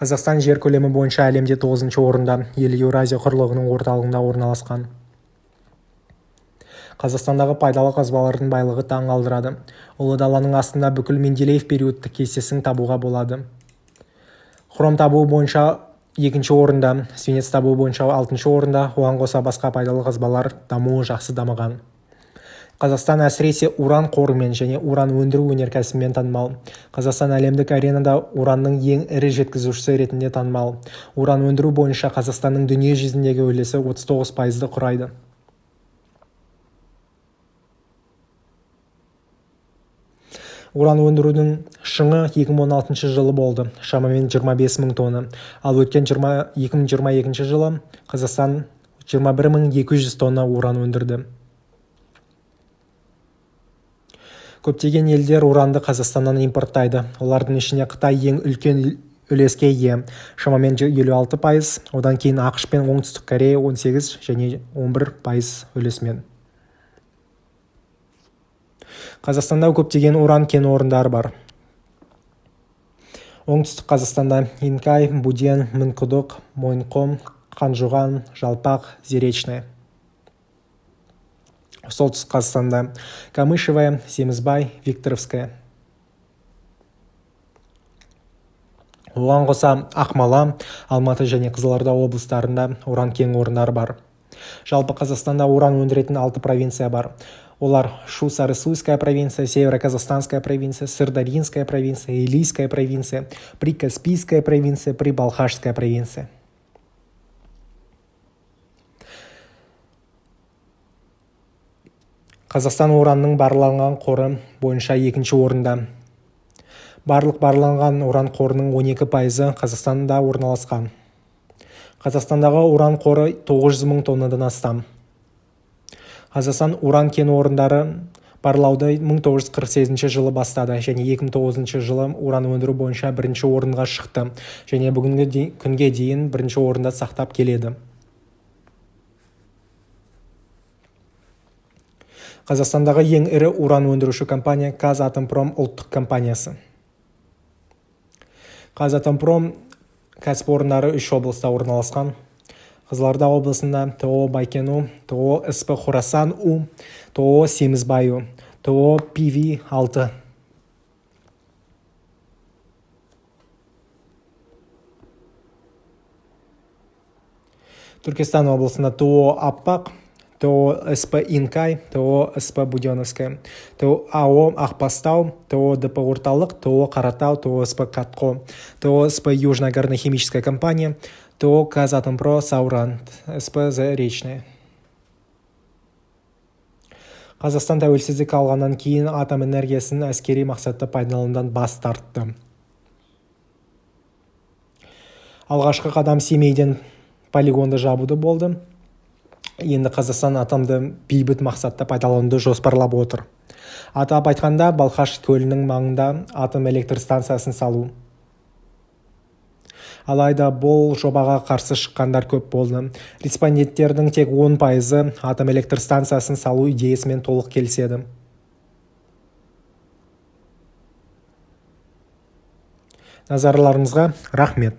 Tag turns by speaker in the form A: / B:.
A: Қазақстан жер көлемі бойынша әлемде 9-шы орында, ел Еуразия құрлығының орталығында орналасқан. Қазақстандағы пайдалы қазбалардың байлығы таң қалдырады. Ұлы даланың астында бүкіл Менделеев периодтық кестесін табуға болады. Хром табу бойынша 2-ші орында, свинец табу бойынша 6-шы орында, оған қоса басқа пайдалы қазбалар дамуы жақсы дамыған. Қазақстан әсіресе уран қорымен және уран өндіру өнеркәсібімен танымал. Қазақстан әлемдік аренада уранның ең ірі жеткізушісі ретінде танымал. Уран өндіру бойынша Қазақстанның дүние жүзіндегі үлесі 39%-ды құрайды. Уран өндірудің шыңы 2016 жылы болды, шамамен 25 мың тонна. Ал өткен 2022 жылы Қазақстан 21.200 тонна уран өндірді. Көптеген елдер уранды Қазақстаннан импорттайды. Олардың ішіне Қытай ең үлкен үлеске ие, шамамен 56%, одан кейін ақш пен Оңтүстік Корея 18 және 11% үлесімен. Қазақстанда көптеген уран кен орындары бар. Оңтүстік Қазақстанда Инкай, Буден, Мыңқұдық, Мойынқұм, Қанжуған, Жалпақ, Зеречная. Солтүстік Қазақстанда Камышевая, Семізбай, Викторовская. Оған қоса Ақмола, Алматы және Қызылорда облыстарында уран кен орындары бар. Жалпы Қазақстанда уран өндіретін 6 провинция бар. Олар Шу-Сарысуйская провинция, Северо-Казахстанская провинция, Сырдарьинская провинция, Илийская провинция, Прикаспийская провинция, Прибалхашская провинция. Қазақстан уранның барланған қоры бойынша 2-ші орында. Барлық барланған уран қорының 12% Қазақстанда орналасқан. Қазақстандағы уран қоры 900 мың тоннадан астам. Қазақстан уран кен орындары барлауды 1948 жылы бастады және 2009 жылы уран өндіру бойынша 1-ші орынға шықты және бүгінгі күнге дейін 1-ші орында сақтап келеді. Қазақстандағы ең ірі уран өндіруші компания Қазатомпром ұлттық компаниясы. Қазатомпром кәсіпорындары 3 облыста орналасқан. Қызылорда облысында ТО Байкену, ТО СП Хорасан-У, ТО Семізбай-У, ТО ПВ-6. Түркістан облысында ТО Аппақ, ТО СП Инкай, ТО СП Буденовская, ТО АО Ақбастау, ТО ДП Орталық, ТО Қаратау, ТО СП Катко, ТО СП Южная горно-химическая компания, ТО Казатомпро Сауран, СП Заречная. Қазақстан тәуелсіздік алғаннан кейін атом энергиясын әскери мақсатта пайдаланудан бас тартты. Алғашқы қадам Семейден полигонды жабуды болды. Енді Қазақстан атомды бейбіт мақсатта пайдалануды жоспарлап отыр. Атап айтқанда, Балқаш көлінің маңында атом электр станциясын салу. Алайда бұл жобаға қарсы шыққандар көп болды. Респонденттердің тек 10% атом электр станциясын салу идеясымен толық келіседі. Назарларыңызға рахмет.